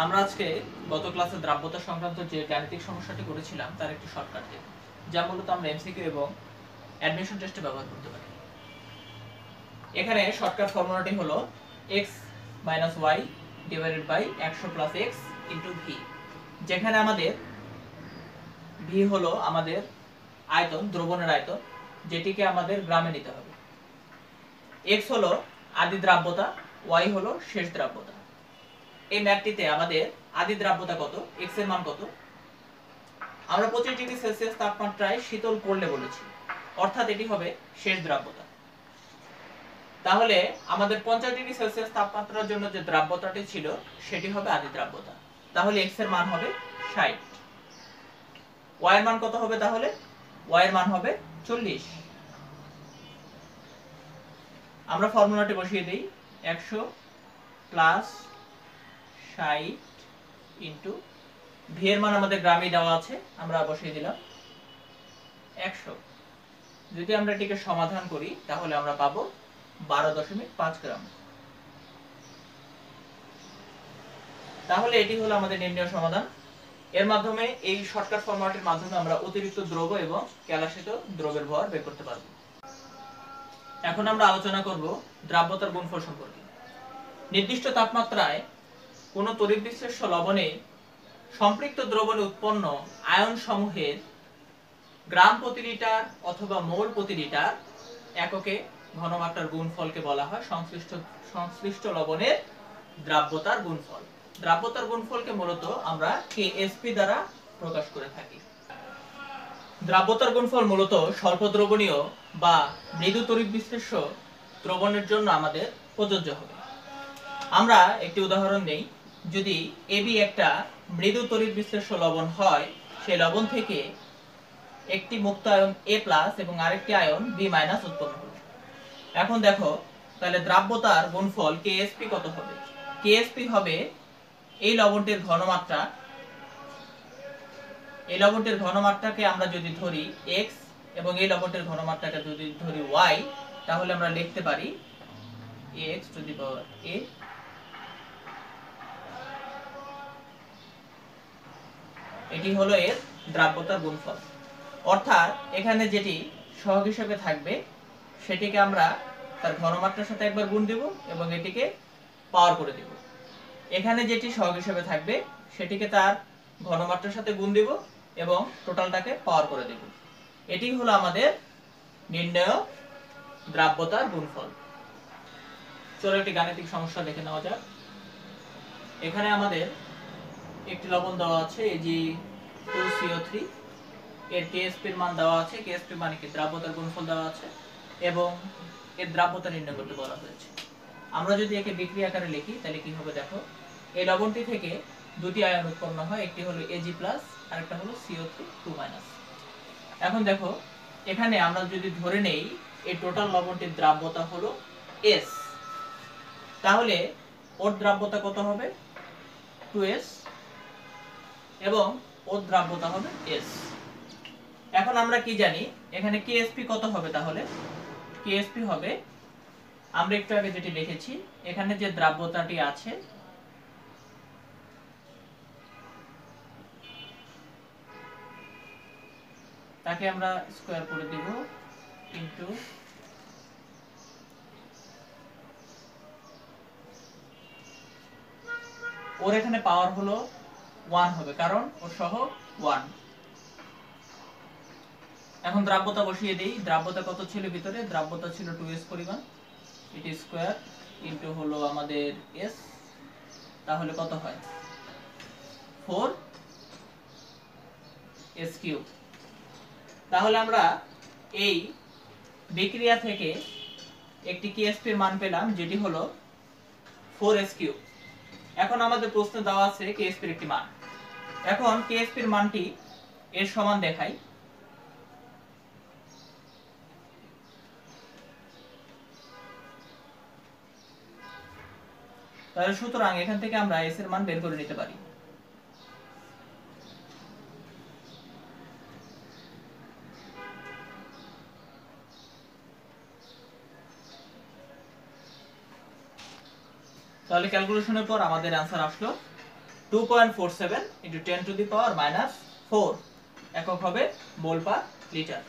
আমরা আজকে গত ক্লাসে দ্রাব্যতা সংক্রান্ত যে গাণিতিক সমস্যাটি করেছিলাম তার একটি শর্টকাট দেব, যা মূলত আমরা এমসিকিউ এবং অ্যাডমিশন টেস্টে ব্যবহার করতে পারি। এখানে শর্টকাট ফর্মুলাটি হলো x - y divided by 100 + x * v, যেখানে আমাদের v হলো আমাদের আয়তন, দ্রবণের আয়তন, যেটিকে আমাদের গ্রামে নিতে হবে। x হলো আদি দ্রাব্যতা, y হলো শেষ দ্রাব্যতা। এই ম্যাপটিতে আমাদের আদি দ্রাব্যতা কত, x এর মান কত, আমরা 25 ডিগ্রি সেলসিয়াস তাপমাত্রায় শীতল করলে বলেছি, অর্থাৎ এটি হবে শেষ দ্রাব্যতা। তাহলে আমাদের 50 ডিগ্রি সেলসিয়াস তাপমাত্রার জন্য যে দ্রাব্যতাটি ছিল সেটি হবে আদি দ্রাব্যতা। তাহলে x এর মান হবে 60। y এর মান কত হবে? তাহলে y এর মান হবে 40। আমরা ফর্মুলাটি বসিয়ে দেই, 100 + 60 * v এর মান আমাদের গ্রামে দেওয়া আছে, আমরা বসিয়ে দিলাম 100। যদি আমরা এটিকে সমাধান করি তাহলে আমরা পাবো 12.5 গ্রাম। তাহলে এটি হলো আমাদের নির্ণয় সমাধান। এর মাধ্যমে, এই শর্টকাট ফর্মুলাটির মাধ্যমে আমরা অতিরিক্ত দ্রব এবং কেলাসিত দ্রবের ভর বের করতে পারব। এখন আমরা আলোচনা করব দ্রাব্যতার গুণফল সম্পর্কে। নির্দিষ্ট তাপমাত্রায় কোনো তড়িৎ বিশ্লেষ্য লবণে সম্পৃক্ত দ্রবণে উৎপন্ন আয়ন সমূহের গ্রাম প্রতি লিটার অথবা মোল প্রতি লিটার এককে ঘনমাত্রার গুণফলকে বলা হয় সংশ্লিষ্ট লবণের দ্রাব্যতার গুণফল। দ্রাব্যতার গুণফলকে মূলত আমরা কেএসপি দ্বারা প্রকাশ করে থাকি। দ্রাব্যতার গুণফল মূলত স্বল্প দ্রবণীয় বা মৃদু তড়িৎ বিশ্লেষ্য দ্রবণের জন্য আমাদের প্রযোজ্য হবে। আমরা একটি উদাহরণ নেই। যদি এবি একটা মৃদু তড়িৎ বিশ্লেষ্য লবণ হয়, সেই লবণ থেকে একটি মুক্ত আয়ন A+ এবং আরেকটি আয়ন B- উৎপন্ন হবে। এখন দেখো, তাহলে দ্রাব্যতার গুণফল কেএসপি কত হবে? কেএসপি হবে এই লবণটির ঘনমাত্রা। এই লবণটির ঘনমাত্রাকে আমরা যদি ধরি x এবং এই লবণটির ঘনমাত্রাকে যদি ধরি y, তাহলে আমরা লিখতে পারি x⁴ এটি হলো এর দ্রাব্যতার গুণফল। অর্থাৎ এখানে যেটি সহগ হিসেবে থাকবে সেটিকে আমরা তার ঘনমাত্রার সাথে একবার গুণ দেব এবং এটিকে পাওয়ার করে দেব। এখানে যেটি সহগ হিসেবে থাকবে সেটিকে তার ঘনমাত্রার সাথে গুণ দেব এবং টোটালটাকে পাওয়ার করে দেব। এটি হলো আমাদের নির্ণয় দ্রাব্যতার গুণফল। চলো একটি গাণিতিক সমস্যা দেখে নেওয়া যাক। এখানে আমাদের একটি লবণ দেওয়া আছে Ag2CO3, এর কেএসপি এর মান দেওয়া আছে। কেএসপি মানে কি? দ্রাব্যতার গুণফল দেওয়া আছে এবং এর দ্রাব্যতা নির্ণয় করতে বলা হয়েছে। আমরা যদি একে বিক্রিয়া আকারে লিখি তাহলে কি হবে দেখো, এই লবণটি থেকে দুটি আয়ন উৎপন্ন হয়, একটি হলো Ag+ আর একটা হলো CO3 2-। এখন দেখো, এখানে আমরা যদি ধরে নেই এই টোটাল লবণটির দ্রাব্যতা হলো S, তাহলে ওর দ্রাব্যতা কত হবে? 2S এবং ওর দ্রাব্যতা হবে S। এখন আমরা কি জানি এখানে কেএসপি কত হবে? তাহলে কেএসপি হবে, আমরা একটু আগে যেটি লিখেছি, এখানে যে দ্রাব্যতাটি আছে তাকে আমরা স্কয়ার করে দেব ইনটু ওর এখানে পাওয়ার হলো 1 হবে, কারণ ওর সহগ 1। এখন দ্রাব্যতা বসিয়ে দেই। দ্রাব্যতা কত ছিল ভিতরে? দ্রাব্যতা ছিল 2s পরিমাণ। এটি স্কয়ার ইনটু হলো আমাদের s, তাহলে কত হয়? 4s³। তাহলে আমরা এই বিক্রিয়া থেকে একটি কেএসপি এর মান পেলাম, যেটি হলো 4s³। এখন আমাদের প্রশ্নে দেওয়া আছে কেএসপি এর একটি মান। এখন কেএসপি এর মানটি এর সমান দেখাই। তাহলে সুতরাং এখান থেকে আমরা s এর মান বের করে নিতে পারি। তাহলে ক্যালকুলেশনের পর আমাদের অ্যান্সার আসলো 2.47 × 10⁻⁴ একক হবে মোল পার লিটার।